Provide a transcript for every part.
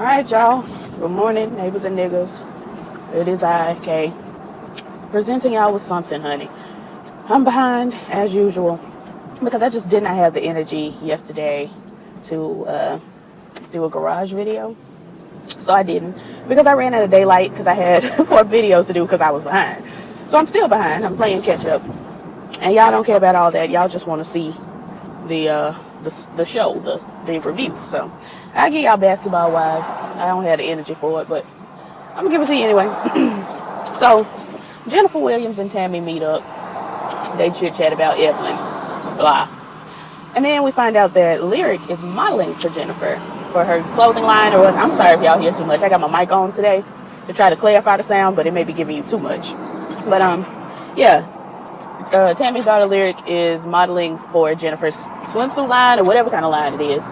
Alright, y'all. Good morning, neighbors and niggas. It is I, Kay, presenting y'all with something, honey. I'm behind, as usual, because I just did not have the energy yesterday to do a garage video. So I didn't, because I ran out of daylight, because I had 4 videos to do because I was behind. So I'm still behind. I'm playing catch up. And y'all don't care about all that. Y'all just want to see the show, the review. So I give y'all basketball wives. I don't have the energy for it, but I'm gonna give it to you anyway. So Jennifer Williams and Tammy meet up. They chit chat about Evelyn, blah, and then we find out that Lyric is modeling for Jennifer for her clothing line. Or I'm sorry if y'all hear too much. I got my mic on today to try to clarify the sound, but it may be giving you too much. But yeah. Tammy's daughter Lyric is modeling for Jennifer's swimsuit line or whatever kind of line it is.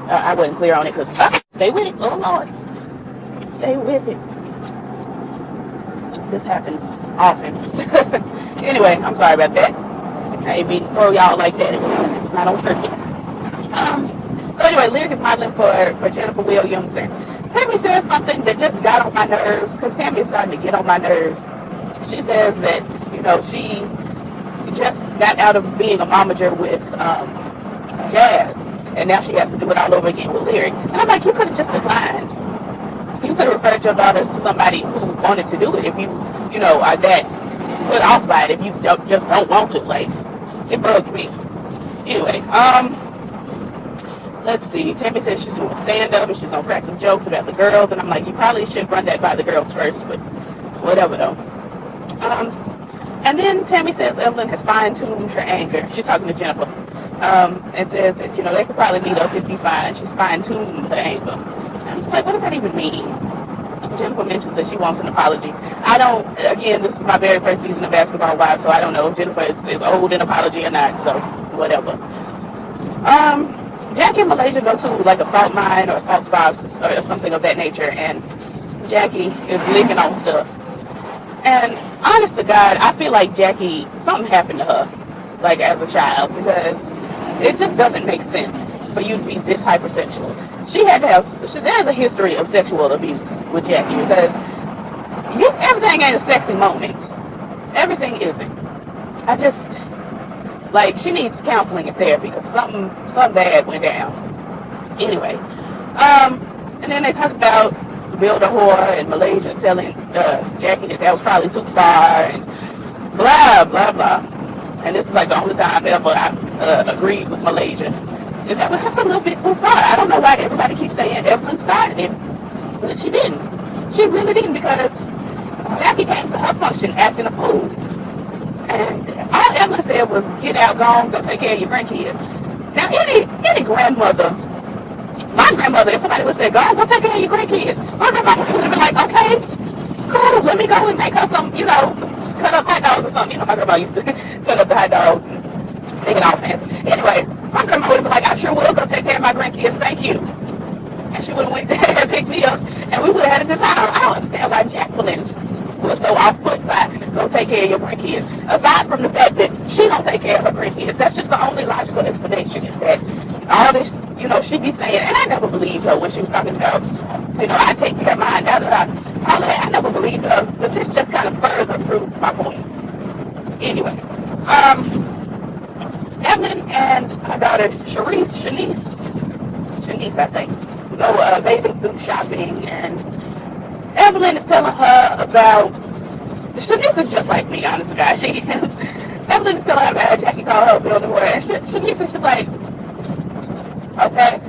I wasn't clear on it because stay with it. Oh Lord, stay with it. This happens often. Anyway, I'm sorry about that. I didn't mean to throw y'all like that. It's not on purpose. So anyway, Lyric is modeling for Jennifer Williams, and Tammy says something that just got on my nerves because Tammy is starting to get on my nerves. She says that she just got out of being a momager with Jazz, and now she has to do it all over again with Lyric. And I'm like, you could have just declined. You could have referred your daughters to somebody who wanted to do it if you are that put off by it, if you just don't want to. Like, it bugged me. Anyway, let's see. Tammy says she's doing stand-up and she's going to crack some jokes about the girls, and I'm like, you probably should run that by the girls first, but whatever though. And then Tammy says Evelyn has fine-tuned her anger. She's talking to Jennifer. And says that, they could probably meet up if you fine. She's fine-tuned her anger. And I'm just like, what does that even mean? Jennifer mentions that she wants an apology. Again, this is my very first season of Basketball Wives, so I don't know if Jennifer is owed an apology or not, so whatever. Jackie and Malaysia go to like a salt mine or a salt spa or something of that nature, and Jackie is licking on stuff. And honest to God, I feel like Jackie, something happened to her, like as a child, because it just doesn't make sense for you to be this hypersexual. She had to have, there's a history of sexual abuse with Jackie, because everything ain't a sexy moment. Everything isn't. She needs counseling and therapy, because something bad went down. Anyway, and then they talk about Build a Whore and Malaysia telling Jackie that was probably too far and blah, blah, blah. And this is like the only time ever I agreed with Malaysia. That was just a little bit too far. I don't know why everybody keeps saying Evelyn started it, but she didn't. She really didn't, because Jackie came to her function acting a fool. And all Evelyn said was, get out, go take care of your grandkids. Now, any grandmother, my grandmother, if somebody would say, go take care of your grandkids, my grandmother would have been like, okay, cool, let me go and make her some, cut up hot dogs or something. My grandma used to cut up the hot dogs and make it all fancy. Anyway, my grandma would have been like, I sure will go take care of my grandkids, thank you. And she would have went and picked me up, and we would have had a good time. I don't understand why Jacqueline was so off-put by go take care of your grandkids. Aside from the fact that she don't take care of her grandkids, that's just the only logical explanation, is that all this, she be saying, and I never believed her when she was talking about, I take care of mine, all that. I never believed her, but this just kind of further proved my point. Anyway, Evelyn and her daughter Shanice, I think, go bathing suit shopping, and Evelyn is telling her about, Shanice is just like me, honest to God, she is. Evelyn is telling her about Jackie called her building whore, and Shanice is just like, okay,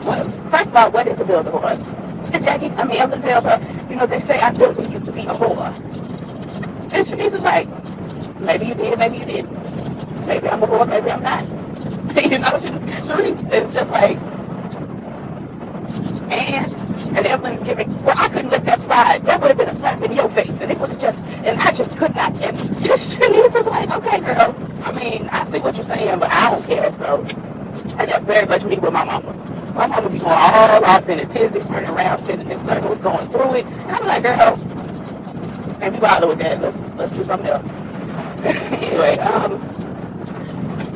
well, first of all, what is a building whore? And Evelyn tells her, they say I built you to be a whore. And Shanice is like, maybe you did, maybe you didn't. Maybe I'm a whore, maybe I'm not. Shanice is just like, and Evelyn's giving, well, I couldn't let that slide. That would have been a slap in your face, and it would have and I just could not. And Shanice is like, okay, girl, I see what you're saying, but I don't care. So, and that's very much me with my mama. My mama be going all off in a tizzy, turning around, spinning in circles, going through it. And I'm like, girl, and we bother with that. Let's do something else. Anyway,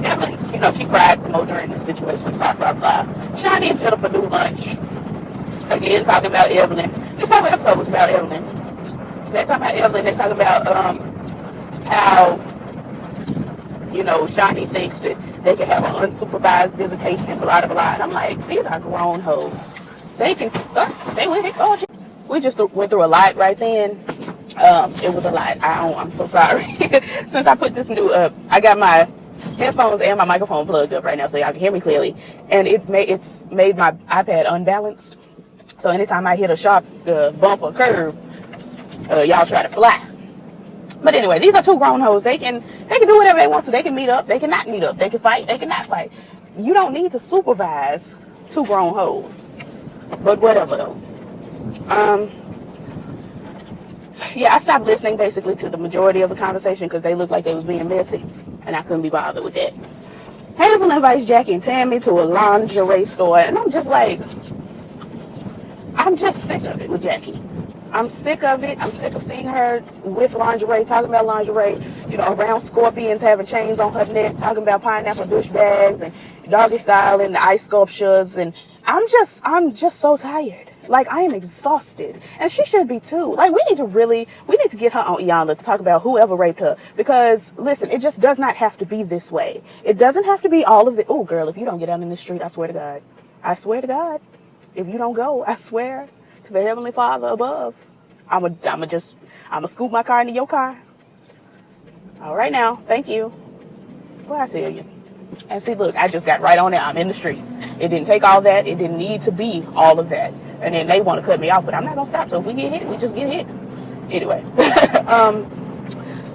Evelyn, she cried some more during this situation, blah, blah, blah. Shani and Jennifer do lunch. Again, talking about Evelyn. This whole episode was about Evelyn. They're talking about Evelyn. They're talking about how, you know, Shani thinks that they can have an unsupervised visitation, blah, blah, blah. And I'm like, these are grown hoes. They can, stay with it. Oh, we just went through a lot right then. It was a lot. I'm so sorry. Since I put this new I got my headphones and my microphone plugged up right now so y'all can hear me clearly. And it's made my iPad unbalanced. So anytime I hit a sharp bump or curve, y'all try to fly. But anyway, these are two grown hoes. They can do whatever they want to. They can meet up. They can not meet up. They can fight. They can not fight. You don't need to supervise two grown hoes. But whatever though. Yeah, I stopped listening basically to the majority of the conversation because they looked like they was being messy, and I couldn't be bothered with that. Hazel invites Jackie and Tammy to a lingerie store, and I'm just like, I'm just sick of it with Jackie. I'm sick of it. I'm sick of seeing her with lingerie, talking about lingerie, you know, around scorpions, having chains on her neck, talking about pineapple douche bags and doggy style and the ice sculptures, and I'm just so tired. Like, I am exhausted. And she should be too. Like, we need to get her on Iyanla to talk about whoever raped her. Because, listen, it just does not have to be this way. It doesn't have to be all of the, oh, girl, if you don't get out in the street, I swear to God. I swear to God. If you don't go, I swear to the Heavenly Father above. I'm scoop my car into your car. All right now. Thank you. Well, I tell you. And see, look, I just got right on there. I'm in the street. It didn't take all that. It didn't need to be all of that. And then they want to cut me off, but I'm not going to stop. So if we get hit, we just get hit. Anyway.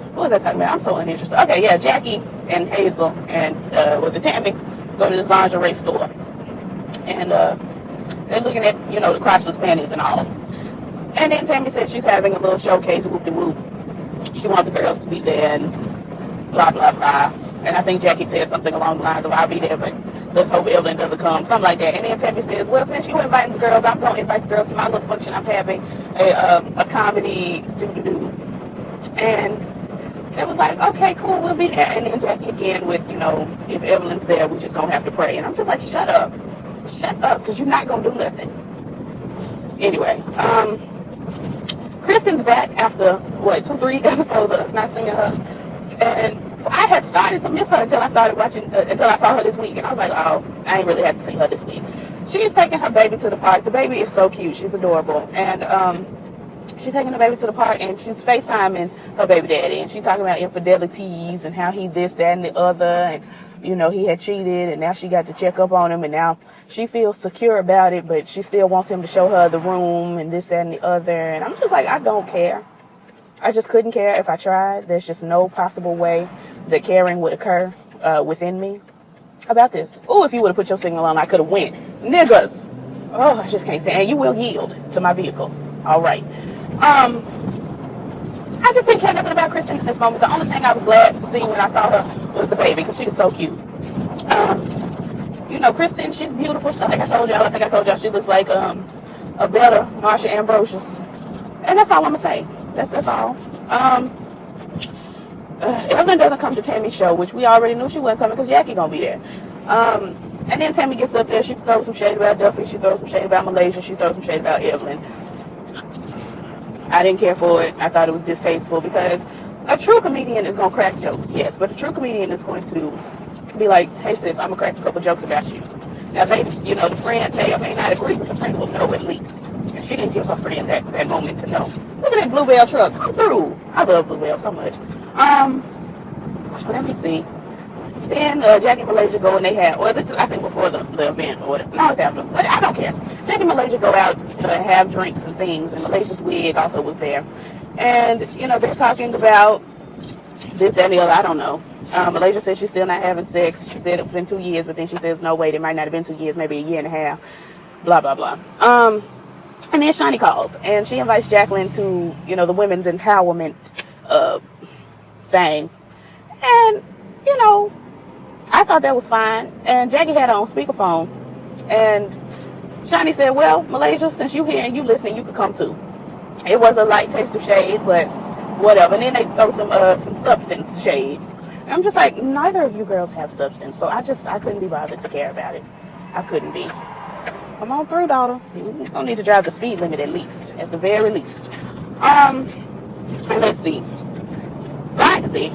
What was I talking about? I'm so uninterested. Okay, yeah, Jackie and Hazel and, was it Tammy, go to this lingerie store. And they're looking at, you know, the crotchless panties and all. And then Tammy said she's having a little showcase, whoop-de-whoop. She wants the girls to be there and blah, blah, blah. And I think Jackie said something along the lines of, I'll be there, but let's hope Evelyn doesn't come. Something like that. And then Tammy says, well, since you inviting the girls, I'm going to invite the girls to my little function. I'm having a comedy do-do-do. And it was like, okay, cool, we'll be there. And then Jackie again with, you know, if Evelyn's there, we're just going to have to pray. And I'm just like, shut up. Shut up, because you're not going to do nothing. Anyway, Kristen's back after, 2-3 episodes of us not seeing her. And I had started to miss her until I started watching, until I saw her this week. And I was like, oh, I ain't really had to see her this week. She's taking her baby to the park. The baby is so cute. She's adorable. And she's taking the baby to the park, and she's FaceTiming her baby daddy. And she's talking about infidelities and how he this, that, and the other. And, you know, he had cheated, and now she got to check up on him. And now she feels secure about it, but she still wants him to show her the room and this, that, and the other. And I'm just like, I don't care. I just couldn't care if I tried. There's just no possible way that caring would occur within me about this. Oh, if you would have put your signal on, I could have went. Niggas. Oh, I just can't stand. And you will yield to my vehicle. All right. I just didn't care nothing about Kristen in this moment. The only thing I was glad to see when I saw her was the baby, because she was so cute. You know, Kristen, she's beautiful. Like I told y'all, I think I told y'all, she looks like a better Marsha Ambrosius. And that's all I'm going to say. That's all. Evelyn doesn't come to Tammy's show, which we already knew she wasn't coming because Jackie gonna be there. And then Tammy gets up there. She throws some shade about Duffy. She throws some shade about Malaysia. She throws some shade about Evelyn. I didn't care for it. I thought it was distasteful because a true comedian is gonna crack jokes, yes, but a true comedian is going to be like, hey sis, I'm gonna crack a couple jokes about you. Now they, you know, the friend may or may not agree, but the friend will know at least. And she didn't give her friend that moment to know. Look at that Bluebell truck. Come through. I love Bluebell so much. Let me see. Then Jackie and Malaysia go and they have, well, this is, I think, before the event or whatever. No, it's after. But I don't care. Jackie and Malaysia go out and have drinks and things. And Malaysia's wig also was there. And, you know, they're talking about this, that, and the other. I don't know. Malaysia says she's still not having sex. She said it's been 2 years, but then she says, no, wait, it might not have been 2 years, maybe a year and a half. Blah, blah, blah. And then Shani calls, and she invites Jacqueline to, you know, the women's empowerment thing. And, you know, I thought that was fine. And Jackie had her on speakerphone. And Shani said, well, Malaysia, since you here and you listening, you could come too. It was a light taste of shade, but whatever. And then they throw some substance shade. And I'm just like, neither of you girls have substance. So I couldn't be bothered to care about it. I couldn't be. Come on through, daughter. You're gonna need to drive the speed limit at the very least. And let's see. Finally,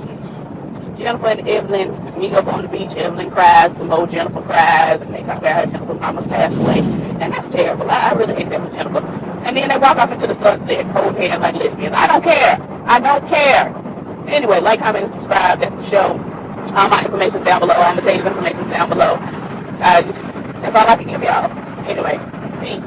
Jennifer and Evelyn meet up on the beach. Evelyn cries some more. Jennifer cries, and they talk about how Jennifer's mama's passed away, and that's terrible. I really hate that for Jennifer. And then they walk off into the sunset, hold hands like lesbians. I don't care. I don't care. Anyway, like, comment, and subscribe. That's the show. My information's down below. I'm gonna tell you the information's down below. That's all I can give y'all. Anyway, peace.